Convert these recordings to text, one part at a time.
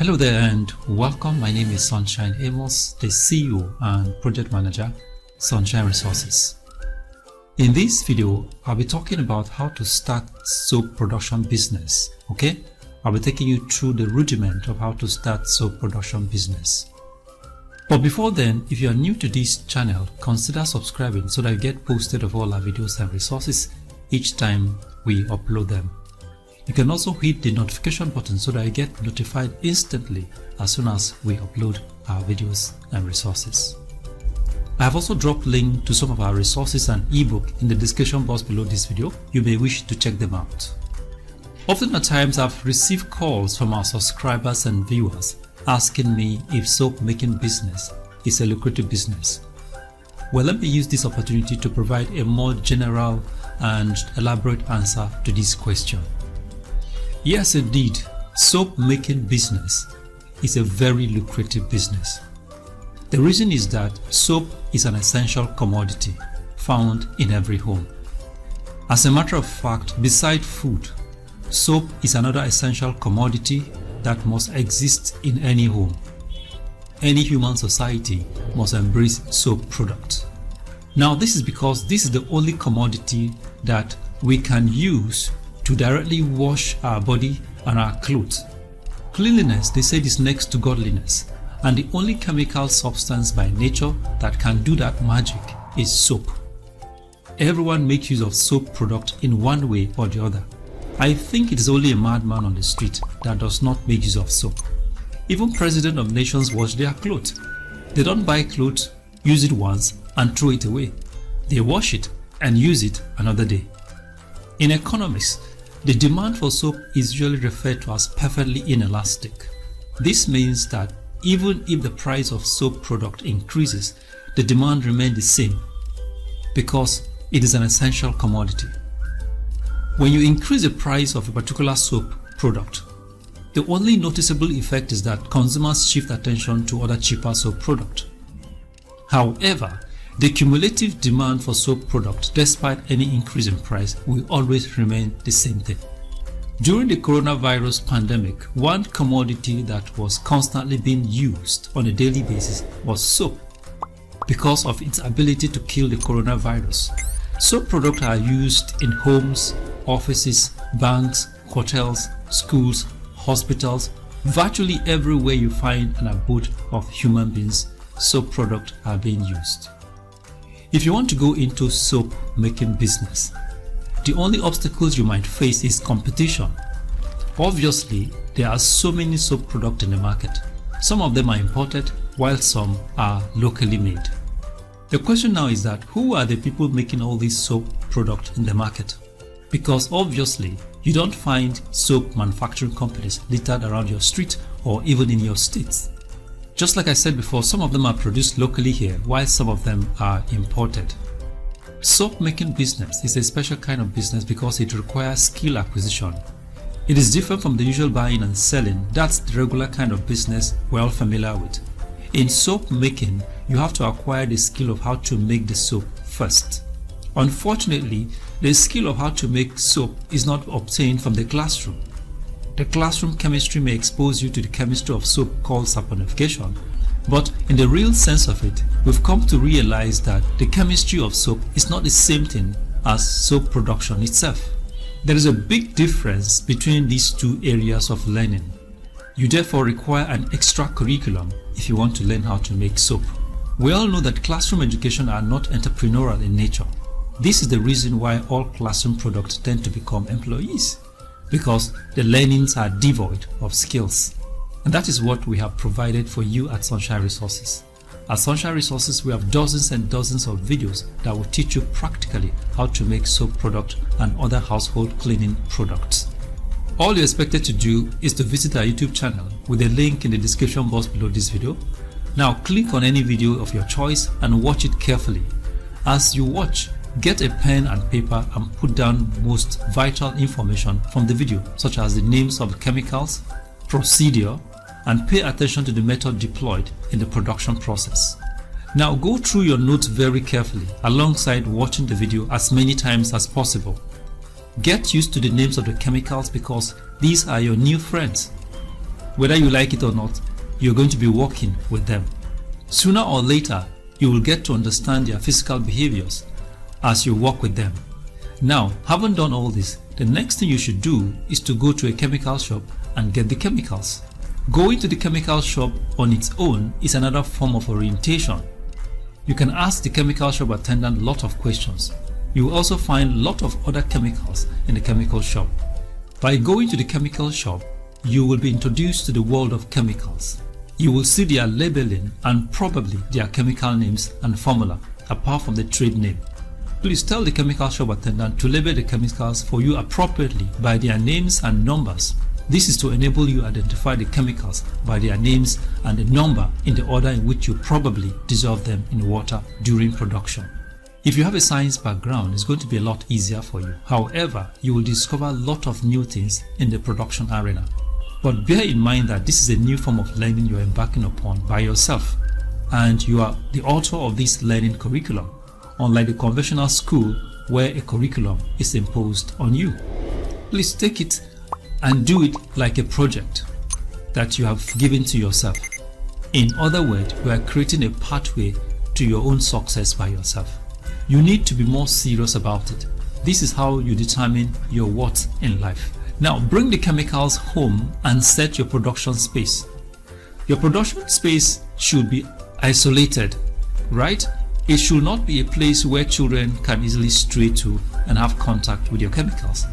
Hello there and welcome. My name is Sunshine Amos, the CEO and Project Manager, Sunshine Resources. In this video, I'll be talking about how to start soap production business. Okay? I'll be taking you through the rudiment of how to start soap production business. But before then, if you are new to this channel, consider subscribing so that you get posted of all our videos and resources each time we upload them. You can also hit the notification button so that you get notified instantly as soon as we upload our videos and resources. I have also dropped links to some of our resources and ebook in the description box below this video. You may wish to check them out. Often at times I've received calls from our subscribers and viewers asking me if soap making business is a lucrative business. Well, let me use this opportunity to provide a more general and elaborate answer to this question. Yes, indeed, soap making business is a very lucrative business. The reason is that soap is an essential commodity found in every home. As a matter of fact, beside food, soap is another essential commodity that must exist in any home. Any human society must embrace soap products. Now, this is because this is the only commodity that we can use to directly wash our body and our clothes. Cleanliness, they said, is next to godliness, and the only chemical substance by nature that can do that magic is soap. Everyone makes use of soap product in one way or the other. I think it is only a madman on the street that does not make use of soap. Even presidents of nations wash their clothes. They don't buy clothes, use it once and throw it away. They wash it and use it another day. In economics, the demand for soap is usually referred to as perfectly inelastic. This means that even if the price of soap product increases, the demand remains the same because it is an essential commodity. When you increase the price of a particular soap product, the only noticeable effect is that consumers shift attention to other cheaper soap products. However, the cumulative demand for soap products, despite any increase in price, will always remain the same thing. During the coronavirus pandemic, one commodity that was constantly being used on a daily basis was soap because of its ability to kill the coronavirus. Soap products are used in homes, offices, banks, hotels, schools, hospitals, virtually everywhere you find an abode of human beings, soap products are being used. If you want to go into soap making business, the only obstacles you might face is competition. Obviously, there are so many soap products in the market. Some of them are imported, while some are locally made. The question now is that who are the people making all these soap products in the market? Because obviously, you don't find soap manufacturing companies littered around your street or even in your states. Just like I said before, some of them are produced locally here, while some of them are imported. Soap making business is a special kind of business because it requires skill acquisition. It is different from the usual buying and selling. That's the regular kind of business we're all familiar with. In soap making, you have to acquire the skill of how to make the soap first. Unfortunately, the skill of how to make soap is not obtained from the classroom. The classroom chemistry may expose you to the chemistry of soap called saponification, but in the real sense of it, we've come to realize that the chemistry of soap is not the same thing as soap production itself. There is a big difference between these two areas of learning. You therefore require an extra curriculum if you want to learn how to make soap. We all know that classroom education are not entrepreneurial in nature. This is the reason why all classroom products tend to become employees, because the learnings are devoid of skills. And that is what we have provided for you at Sunshine Resources. At Sunshine Resources, we have dozens and dozens of videos that will teach you practically how to make soap products and other household cleaning products. All you're expected to do is to visit our YouTube channel with a link in the description box below this video. Now click on any video of your choice and watch it carefully. As you watch, get a pen and paper and put down most vital information from the video, such as the names of the chemicals, procedure, and pay attention to the method deployed in the production process. Now go through your notes very carefully alongside watching the video as many times as possible. Get used to the names of the chemicals because these are your new friends. Whether you like it or not, you're going to be working with them. Sooner or later, you will get to understand their physical behaviors as you work with them. Now, having done all this, the next thing you should do is to go to a chemical shop and get the chemicals. Going to the chemical shop on its own is another form of orientation. You can ask the chemical shop attendant a lot of questions. You will also find a lot of other chemicals in the chemical shop. By going to the chemical shop, you will be introduced to the world of chemicals. You will see their labeling and probably their chemical names and formula, apart from the trade name. Please tell the chemical shop attendant to label the chemicals for you appropriately by their names and numbers. This is to enable you to identify the chemicals by their names and the number in the order in which you probably dissolve them in water during production. If you have a science background, it's going to be a lot easier for you. However, you will discover a lot of new things in the production arena. But bear in mind that this is a new form of learning you're embarking upon by yourself, and you are the author of this learning curriculum, unlike the conventional school where a curriculum is imposed on you. Please take it and do it like a project that you have given to yourself. In other words, you are creating a pathway to your own success by yourself. You need to be more serious about it. This is how you determine your worth in life. Now, bring the chemicals home and set your production space. Your production space should be isolated, right? It should not be a place where children can easily stray to and have contact with your chemicals.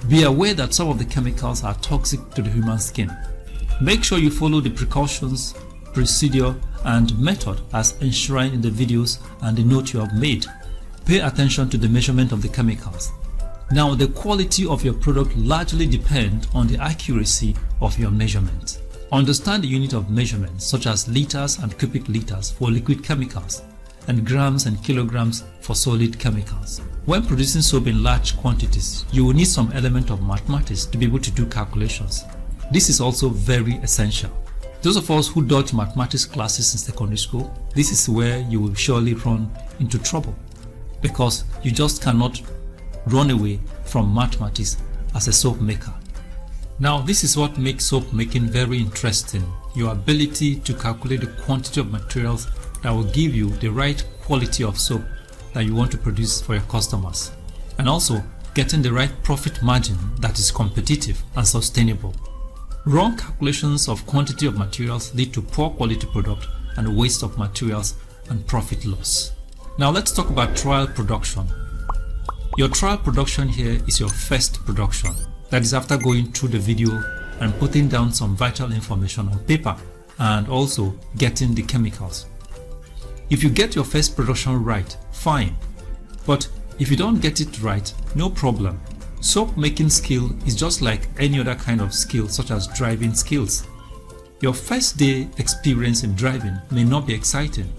Be aware that some of the chemicals are toxic to the human skin. Make sure you follow the precautions, procedure, and method as enshrined in the videos and the note you have made. Pay attention to the measurement of the chemicals. Now, the quality of your product largely depends on the accuracy of your measurement. Understand the unit of measurement such as liters and cubic liters for liquid chemicals and grams and kilograms for solid chemicals. When producing soap in large quantities, you will need some element of mathematics to be able to do calculations. This is also very essential. Those of us who dodge mathematics classes in secondary school, this is where you will surely run into trouble, because you just cannot run away from mathematics as a soap maker. Now, this is what makes soap making very interesting: your ability to calculate the quantity of materials that will give you the right quality of soap that you want to produce for your customers, and also getting the right profit margin that is competitive and sustainable. Wrong calculations of quantity of materials lead to poor quality product and waste of materials and profit loss. Now let's talk about trial production. Your trial production here is your first production. That is after going through the video and putting down some vital information on paper and also getting the chemicals. If you get your first production right, fine. But if you don't get it right, no problem. Soap making skill is just like any other kind of skill, such as driving skills. Your first day experience in driving may not be exciting,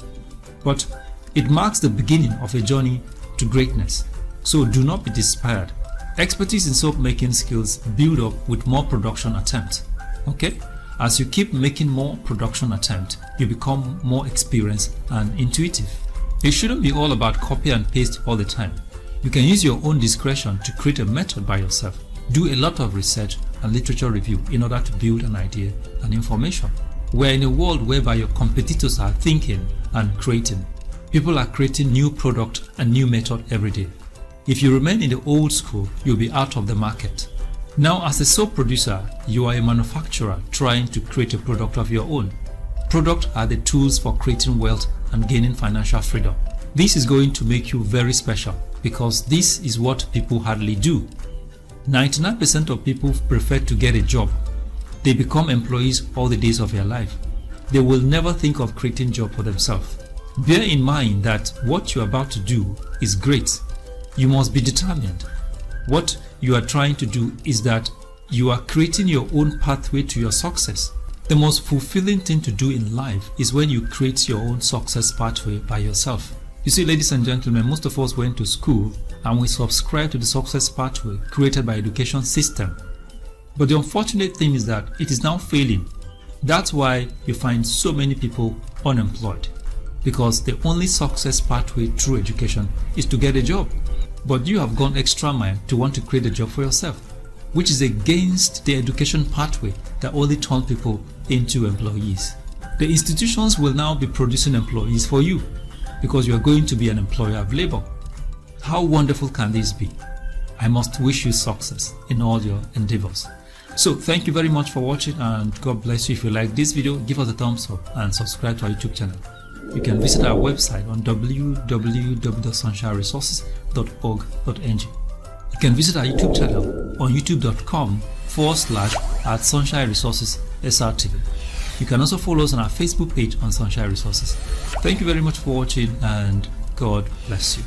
but it marks the beginning of a journey to greatness. So do not be despaired. Expertise in soap making skills build up with more production attempts. Okay? As you keep making more production attempts, you become more experienced and intuitive. It shouldn't be all about copy and paste all the time. You can use your own discretion to create a method by yourself. Do a lot of research and literature review in order to build an idea and information. We're in a world whereby your competitors are thinking and creating. People are creating new product and new method every day. If you remain in the old school, you'll be out of the market. Now, as a soap producer, you are a manufacturer trying to create a product of your own. Products are the tools for creating wealth and gaining financial freedom. This is going to make you very special because this is what people hardly do. 99% of people prefer to get a job. They become employees all the days of their life. They will never think of creating a job for themselves. Bear in mind that what you're about to do is great. You must be determined. What you are trying to do is that you are creating your own pathway to your success. The most fulfilling thing to do in life is when you create your own success pathway by yourself. You see, ladies and gentlemen, most of us went to school and we subscribe to the success pathway created by education system. But the unfortunate thing is that it is now failing. That's why you find so many people unemployed, because the only success pathway through education is to get a job. But you have gone extra mile to want to create a job for yourself. which is against the education pathway that only turns people into employees. The institutions will now be producing employees for you because you are going to be an employer of labor. How wonderful can this be? I must wish you success in all your endeavors. So thank you very much for watching, and God bless you. If you like this video, give us a thumbs up and subscribe to our YouTube channel. You can visit our website on www.sunshineresources.org.ng. You can visit our YouTube channel on youtube.com/@sunshineresources.srtv. You can also follow us on our Facebook page on Sunshine Resources. Thank you very much for watching, and God bless you.